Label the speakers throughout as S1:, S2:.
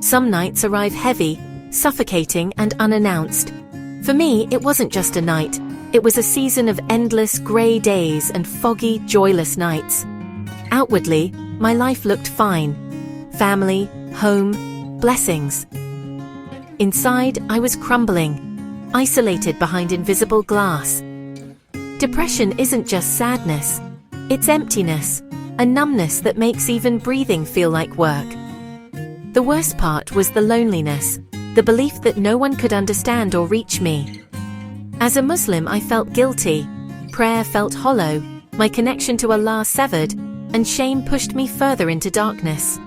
S1: Some nights arrive heavy, suffocating and unannounced. For me, it wasn't just a night. It was a season of endless grey days and foggy, joyless nights. Outwardly, my life looked fine. Family, home, blessings. Inside, I was crumbling, isolated behind invisible glass. Depression isn't just sadness. It's emptiness, a numbness that makes even breathing feel like work. The worst part was the loneliness, the belief that no one could understand or reach me. As a Muslim, I felt guilty. Prayer felt hollow, my connection to Allah severed, and shame pushed me further into darkness.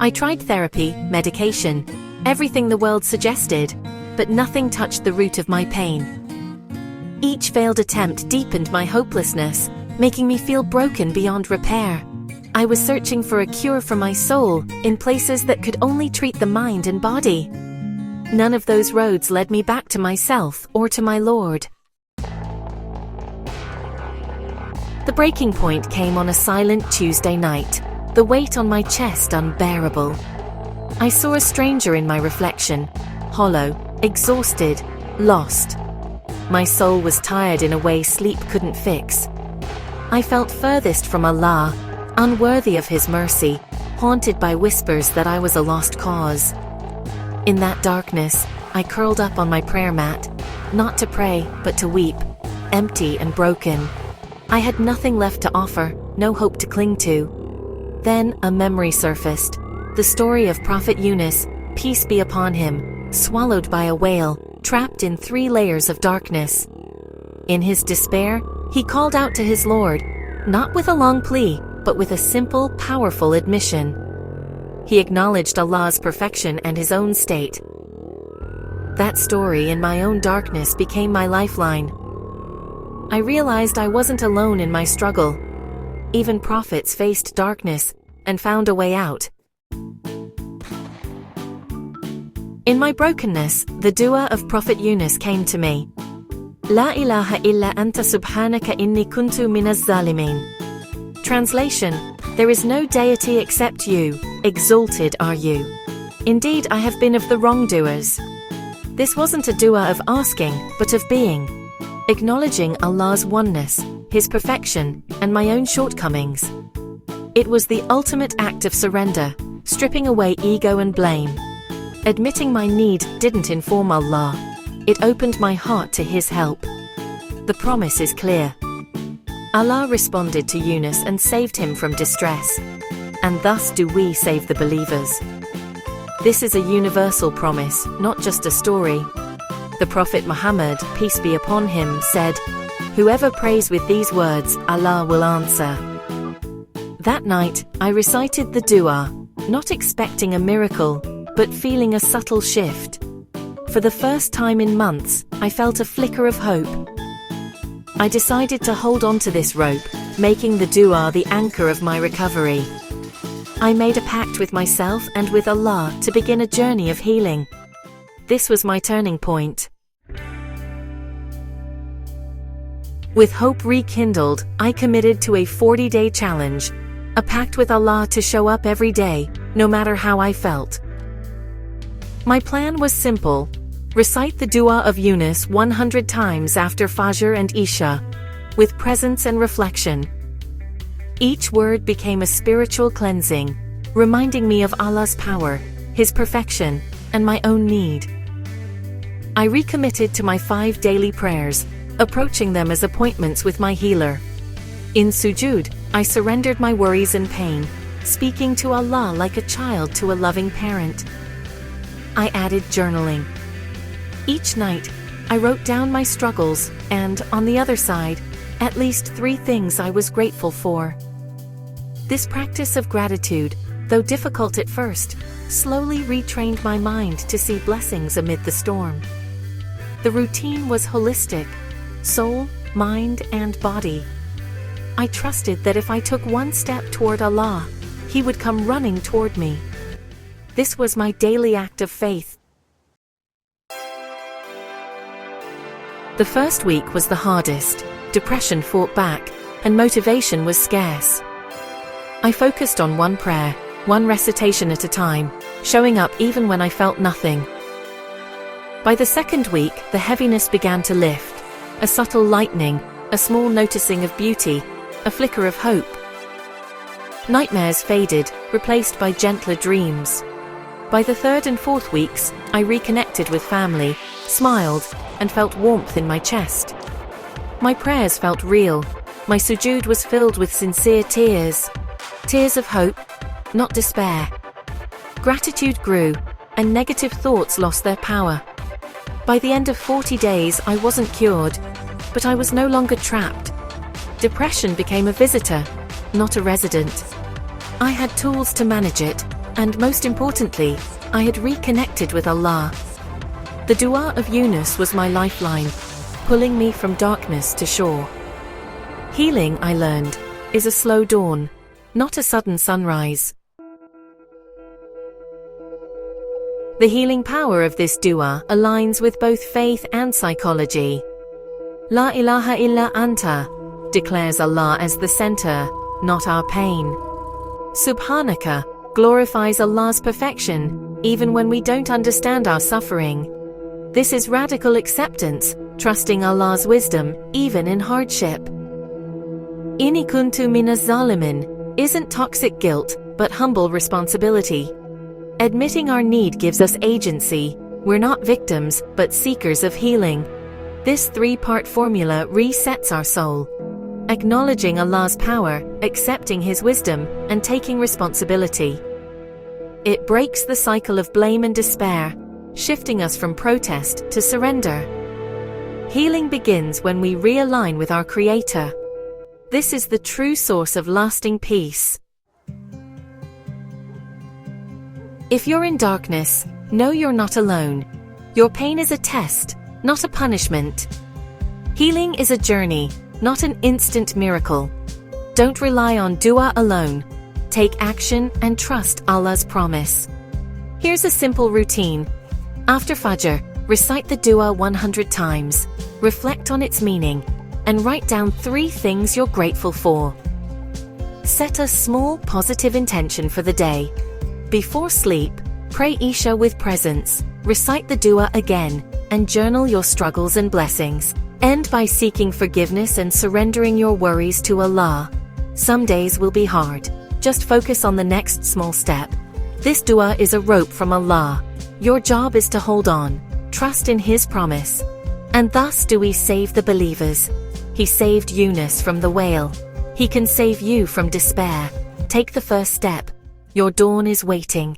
S1: I tried therapy, medication, everything the world suggested, but nothing touched the root of my pain. Each failed attempt deepened my hopelessness, making me feel broken beyond repair. I was searching for a cure for my soul in places that could only treat the mind and body. None of those roads led me back to myself or to my Lord. The breaking point came on a silent Tuesday night, the weight on my chest unbearable. I saw a stranger in my reflection, hollow, exhausted, lost. My soul was tired in a way sleep couldn't fix. I felt furthest from Allah, unworthy of His mercy, haunted by whispers that I was a lost cause. In that darkness, I curled up on my prayer mat, not to pray, but to weep, empty and broken. I had nothing left to offer, no hope to cling to. Then a memory surfaced, the story of Prophet Yunus, peace be upon him, swallowed by a whale, trapped in 3 layers of darkness. In his despair, he called out to his Lord, not with a long plea, but with a simple, powerful admission. He acknowledged Allah's perfection and his own state. That story in my own darkness became my lifeline. I realized I wasn't alone in my struggle. Even prophets faced darkness and found a way out. In my brokenness, the dua of Prophet Yunus came to me. La ilaha illa anta subhanaka inni kuntu minaz zalimin. Translation: there is no deity except you, exalted are you. Indeed, I have been of the wrongdoers. This wasn't a dua of asking, but of being. Acknowledging Allah's oneness, His perfection, and my own shortcomings. It was the ultimate act of surrender, stripping away ego and blame. Admitting my need didn't inform Allah. It opened my heart to His help. The promise is clear. Allah responded to Yunus and saved him from distress. And thus do we save the believers. This is a universal promise, not just a story. The Prophet Muhammad, peace be upon him, said, "Whoever prays with these words, Allah will answer." That night, I recited the dua, not expecting a miracle, but feeling a subtle shift. For the first time in months, I felt a flicker of hope. I decided to hold on to this rope, making the dua the anchor of my recovery. I made a pact with myself and with Allah to begin a journey of healing. This was my turning point. With hope rekindled, I committed to a 40-day challenge, a pact with Allah to show up every day, no matter how I felt. My plan was simple. Recite the Dua of Yunus 100 times after Fajr and Isha, with presence and reflection. Each word became a spiritual cleansing, reminding me of Allah's power, His perfection, and my own need. I recommitted to my 5 daily prayers, approaching them as appointments with my healer. In sujud, I surrendered my worries and pain, speaking to Allah like a child to a loving parent. I added journaling. Each night, I wrote down my struggles and, on the other side, at least 3 things I was grateful for. This practice of gratitude, though difficult at first, slowly retrained my mind to see blessings amid the storm. The routine was holistic, soul, mind, and body. I trusted that if I took one step toward Allah, He would come running toward me. This was my daily act of faith. The first week was the hardest. Depression fought back, and motivation was scarce. I focused on one prayer, one recitation at a time, showing up even when I felt nothing. By the second week, the heaviness began to lift. A subtle lightening, a small noticing of beauty, a flicker of hope. Nightmares faded, replaced by gentler dreams. By the third and fourth weeks, I reconnected with family, smiled, and felt warmth in my chest. My prayers felt real. My sujood was filled with sincere tears. Tears of hope, not despair. Gratitude grew, and negative thoughts lost their power. By the end of 40 days, I wasn't cured, but I was no longer trapped. Depression became a visitor, not a resident. I had tools to manage it, and most importantly, I had reconnected with Allah. The Dua of Yunus was my lifeline, pulling me from darkness to shore. Healing, I learned, is a slow dawn, not a sudden sunrise. The healing power of this dua aligns with both faith and psychology. La ilaha illa anta declares Allah as the center, not our pain. Subhanaka glorifies Allah's perfection, even when we don't understand our suffering. This is radical acceptance, trusting Allah's wisdom, even in hardship. Inni kuntu minaz zalimin isn't toxic guilt, but humble responsibility. Admitting our need gives us agency. We're not victims, but seekers of healing. This three-part formula resets our soul. Acknowledging Allah's power, accepting His wisdom, and taking responsibility. It breaks the cycle of blame and despair, shifting us from protest to surrender. Healing begins when we realign with our Creator. This is the true source of lasting peace. If you're in darkness, know you're not alone. Your pain is a test, not a punishment. Healing is a journey, not an instant miracle. Don't rely on dua alone. Take action and trust Allah's promise. Here's a simple routine. After Fajr, recite the dua 100 times, reflect on its meaning, and write down 3 things you're grateful for. Set a small positive intention for the day. Before sleep, pray Isha with presence, recite the dua again, and journal your struggles and blessings. End by seeking forgiveness and surrendering your worries to Allah. Some days will be hard. Just focus on the next small step. This dua is a rope from Allah. Your job is to hold on, trust in His promise. And thus do we save the believers. He saved Yunus from the whale. He can save you from despair. Take the first step. Your dawn is waiting.